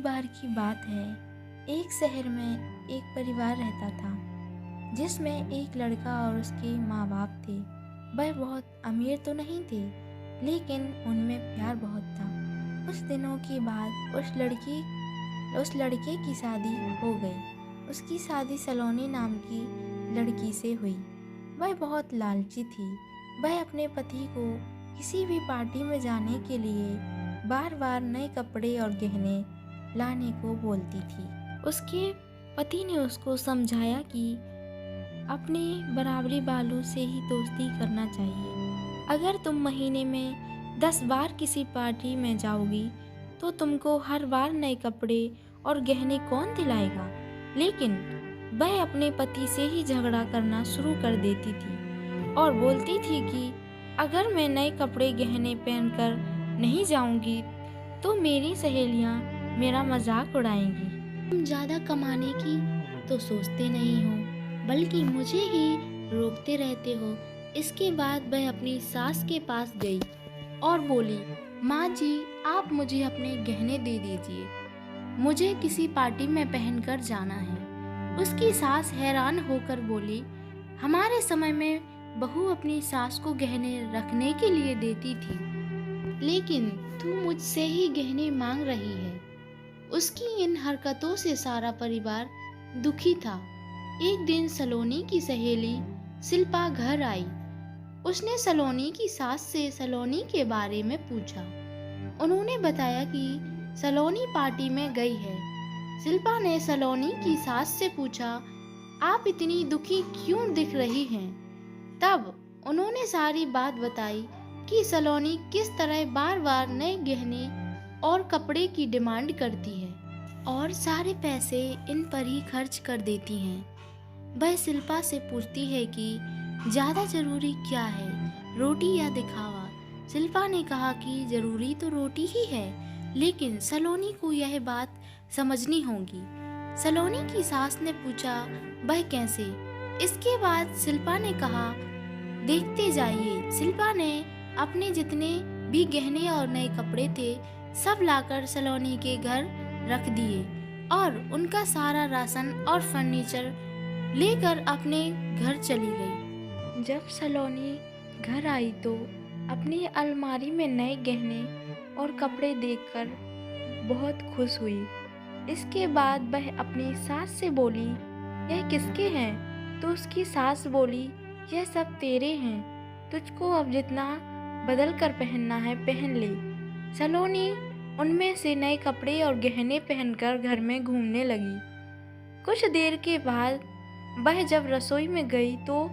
बार की बात है, एक शहर में एक परिवार रहता था जिसमें एक लड़का और उसके माँ बाप थे। वह बहुत अमीर तो नहीं थे, लेकिन उनमें प्यार बहुत था। कुछ दिनों के बाद उस लड़के की शादी हो गई। उसकी शादी सलोनी नाम की लड़की से हुई। वह बहुत लालची थी। वह अपने पति को किसी भी पार्टी में जाने के लिए बार बार नए कपड़े और गहने लाने को बोलती थी। उसके पति ने उसको समझाया कि अपने बराबरी वालों से ही दोस्ती करना चाहिए। अगर तुम महीने में 10 बार किसी पार्टी में जाओगी तो तुमको हर बार नए कपड़े और गहने कौन दिलाएगा। लेकिन वह अपने पति से ही झगड़ा करना शुरू कर देती थी और बोलती थी कि अगर मैं नए कपड़े गहने पहनकर नहीं जाऊंगी तो मेरी सहेलियां मेरा मजाक उड़ाएंगी। तुम ज़्यादा कमाने की तो सोचते नहीं हो, बल्कि मुझे ही रोकते रहते हो। इसके बाद वह अपनी सास के पास गई और बोली, माँ जी, आप मुझे अपने गहने दे दीजिए, मुझे किसी पार्टी में पहनकर जाना है। उसकी सास हैरान होकर बोली, हमारे समय में बहू अपनी सास को गहने रखने के लिए देती थी, लेकिन तू मुझसे ही गहने मांग रही है। उसकी इन हरकतों से सारा परिवार दुखी था। एक दिन सलोनी की सहेली शिल्पा घर आई। उसने सलोनी की सास से सलोनी के बारे में पूछा। उन्होंने बताया कि सलोनी पार्टी में गई है। शिल्पा ने सलोनी की सास से पूछा, आप इतनी दुखी क्यों दिख रही हैं? तब उन्होंने सारी बात बताई कि सलोनी किस तरह बार बार नए गहने और कपड़े की डिमांड करती है और सारे पैसे इन पर ही खर्च कर देती हैं। वह शिल्पा से पूछती है कि ज़्यादा ज़रूरी क्या है, रोटी या दिखावा। शिल्पा ने कहा कि ज़रूरी तो रोटी ही है, लेकिन सलोनी को यह बात समझनी होगी। सलोनी की सास ने पूछा, वह कैसे? इसके बाद शिल्पा ने कहा, देखते जाइए। शिल्पा ने अपने जितने भी गहने और नए कपड़े थे सब लाकर सलोनी के घर रख दिए और उनका सारा राशन और फर्नीचर लेकर अपने घर चली गई। जब सलोनी घर आई तो अपनी अलमारी में नए गहने और कपड़े देखकर बहुत खुश हुई। इसके बाद वह अपनी सास से बोली, यह किसके हैं? तो उसकी सास बोली, यह सब तेरे हैं, तुझको अब जितना बदल कर पहनना है पहन ले। सलोनी उनमें से नए कपड़े और गहने पहनकर घर में घूमने लगी। कुछ देर के बाद वह जब रसोई में गई तो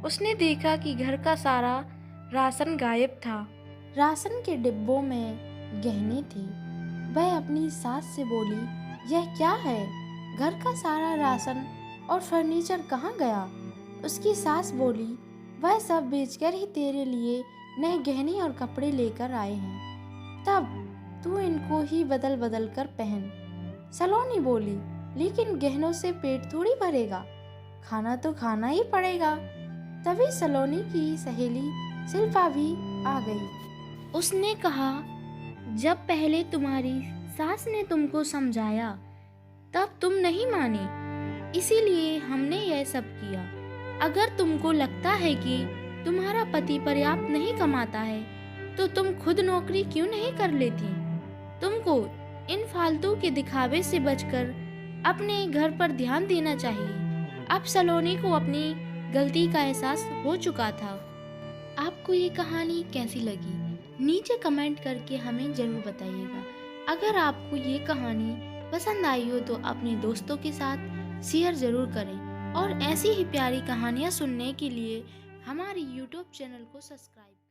उसने देखा कि घर का सारा राशन गायब था। राशन के डिब्बों में गहने थे। वह अपनी सास से बोली, यह क्या है? घर का सारा राशन और फर्नीचर कहाँ गया? उसकी सास बोली, वह सब बेचकर ही तेरे लिए नए गहने और कपड़े लेकर आए हैं, तब तू इनको ही बदल बदल कर पहन। सलोनी बोली, लेकिन गहनों से पेट थोड़ी भरेगा, खाना तो खाना ही पड़ेगा। तभी सलोनी की सहेली शिल्पा भी आ गई। उसने कहा, जब पहले तुम्हारी सास ने तुमको समझाया तब तुम नहीं मानी, इसीलिए हमने यह सब किया। अगर तुमको लगता है कि तुम्हारा पति पर्याप्त नहीं कमाता है तो तुम खुद नौकरी क्यों नहीं कर लेती? तुमको इन फालतू के दिखावे से बचकर अपने घर पर ध्यान देना चाहिए। अब सलोनी को अपनी गलती का एहसास हो चुका था। आपको ये कहानी कैसी लगी? नीचे कमेंट करके हमें ज़रूर बताइएगा। अगर आपको ये कहानी पसंद आई हो तो अपने दोस्तों के साथ शेयर ज़रूर करें और ऐसी ही प्यारी कहानियाँ सुनने के लिए हमारे YouTube चैनल को सब्सक्राइब